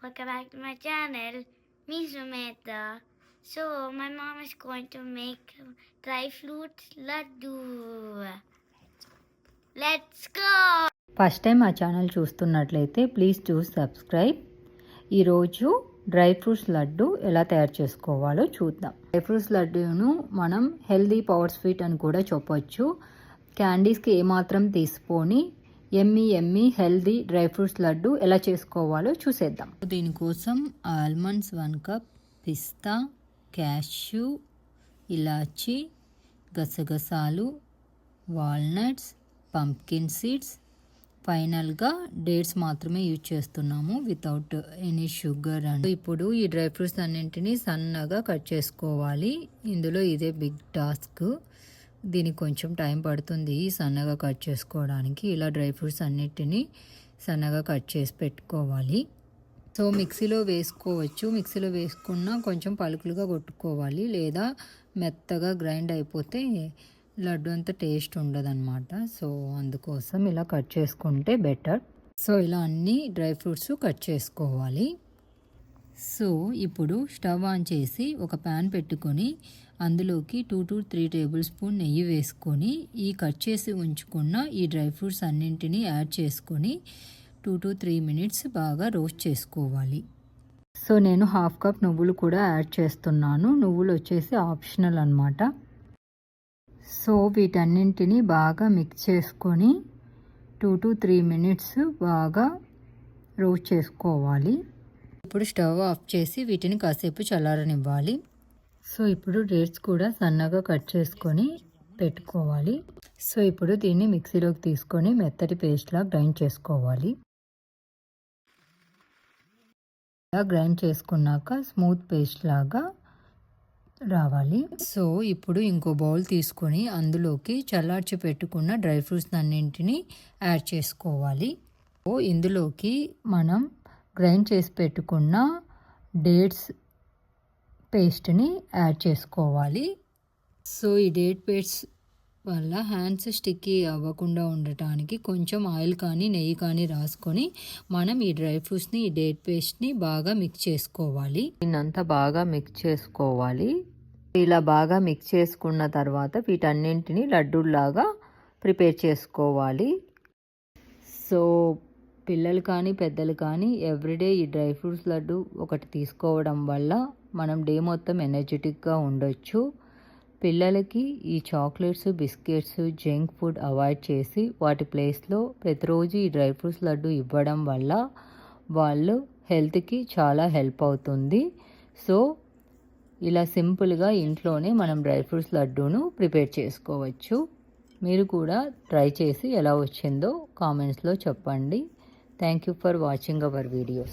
Welcome back to my channel, me Sumeta. So my mom is going to make dry fruit laddu. Let's go! First time మా channel చూస్తున్నట్లయితే please do subscribe. ఈరోజు dry fruits laddu ఎలా తయారు చేసుకోవాలో చూద్దాం. Dry fruits లడ్డూను మనం healthy power sweet అని కూడా చెప్పొచ్చు. క్యాండీస్కి ఏమాత్రం తీసుకొని ఎమ్మి హెల్దీ డ్రై ఫ్రూట్స్ లడ్డు ఎలా చేసుకోవాలో చూసేద్దాం. దీనికోసం ఆల్మండ్స్ 1 కప్, పిస్తా, క్యాష్యూ, ఇలాచీ, గసగసాలు, వాల్నట్స్, పంప్కిన్ సీడ్స్, ఫైనల్గా డేట్స్ మాత్రమే యూజ్ చేస్తున్నాము వితౌట్ ఎనీ షుగర్. అండ్ ఇప్పుడు ఈ డ్రై ఫ్రూట్స్ అన్నింటినీ సన్నగా కట్ చేసుకోవాలి. ఇందులో ఇదే బిగ్ టాస్క్. దీనికి కొంచెం టైం పడుతుంది సన్నగా కట్ చేసుకోవడానికి. ఇలా డ్రై ఫ్రూట్స్ అన్నిటినీ సన్నగా కట్ చేసి పెట్టుకోవాలి. సో మిక్సీలో వేసుకోవచ్చు. మిక్సీలో వేసుకున్నా కొంచెం పలుకులుగా కొట్టుకోవాలి, లేదా మెత్తగా గ్రైండ్ అయిపోతే లడ్డు అంత టేస్ట్ ఉండదన్నమాట. సో అందుకోసం ఇలా కట్ చేసుకుంటే బెటర్. సో ఇలా అన్ని డ్రై ఫ్రూట్స్ కట్ చేసుకోవాలి. సో ఇప్పుడు స్టవ్ ఆన్ చేసి ఒక ప్యాన్ పెట్టుకొని అందులోకి 2 to 3 టేబుల్ స్పూన్ నెయ్యి వేసుకొని ఈ కట్ చేసి ఉంచుకున్న ఈ డ్రై ఫ్రూట్స్ అన్నింటినీ యాడ్ చేసుకొని 2 to 3 మినిట్స్ బాగా రోస్ట్ చేసుకోవాలి. సో నేను 1/2 కప్ నువ్వులు కూడా యాడ్ చేస్తున్నాను. నువ్వులు వచ్చేసి ఆప్షనల్ అన్నమాట. సో వీటన్నింటినీ బాగా మిక్స్ చేసుకొని 2 to 3 మినిట్స్ బాగా రోస్ట్ చేసుకోవాలి. ఇప్పుడు స్టవ్ ఆఫ్ చేసి వీటిని కాసేపు చల్లారనివ్వాలి. సో ఇప్పుడు డేట్స్ కూడా సన్నగా కట్ చేసుకొని పెట్టుకోవాలి. సో ఇప్పుడు దీన్ని మిక్సీలోకి తీసుకొని మెత్తటి పేస్ట్లా గ్రైండ్ చేసుకోవాలి. ఇలా గ్రైండ్ చేసుకున్నాక స్మూత్ పేస్ట్ లాగా రావాలి. సో ఇప్పుడు ఇంకో బౌల్ తీసుకొని అందులోకి చల్లార్చి పెట్టుకున్న డ్రై ఫ్రూట్స్ అన్నింటినీ యాడ్ చేసుకోవాలి. సో ఇందులోకి మనం గ్రైండ్ చేసి పెట్టుకున్న డేట్స్ పేస్ట్ని యాడ్ చేసుకోవాలి. సో ఈ డేట్ పేస్ట్ వల్ల హ్యాండ్స్ స్టిక్కీ అవ్వకుండా ఉండటానికి కొంచెం ఆయిల్ కానీ నెయ్యి కానీ రాసుకొని మనం ఈ డ్రై ఫ్రూట్స్ని ఈ డేట్ పేస్ట్ని బాగా మిక్స్ చేసుకోవాలి. దీన్నంతా బాగా మిక్స్ చేసుకోవాలి. ఇలా బాగా మిక్స్ చేసుకున్న తర్వాత వీటన్నింటినీ లడ్డూలాగా ప్రిపేర్ చేసుకోవాలి. సో పిల్లలు కానీ పెద్దలు కానీ ఎవ్రీడే ఈ డ్రై ఫ్రూట్స్ లడ్డు ఒకటి తీసుకోవడం వల్ల మనం డే మొత్తం ఎనర్జెటిక్గా ఉండొచ్చు. పిల్లలకి ఈ chocolates, biscuits, junk food avoid చేసి వాటి ప్లేస్లో ప్రతిరోజు ఈ డ్రై ఫ్రూట్స్ లడ్డు ఇవ్వడం వల్ల వాళ్ళు హెల్త్కి చాలా హెల్ప్ అవుతుంది. సో ఇలా సింపుల్గా ఇంట్లోనే మనం డ్రై ఫ్రూట్స్ లడ్డూను ప్రిపేర్ చేసుకోవచ్చు. మీరు కూడా ట్రై చేసి ఎలా వచ్చిందో కామెంట్స్లో చెప్పండి. Thank you for watching our videos.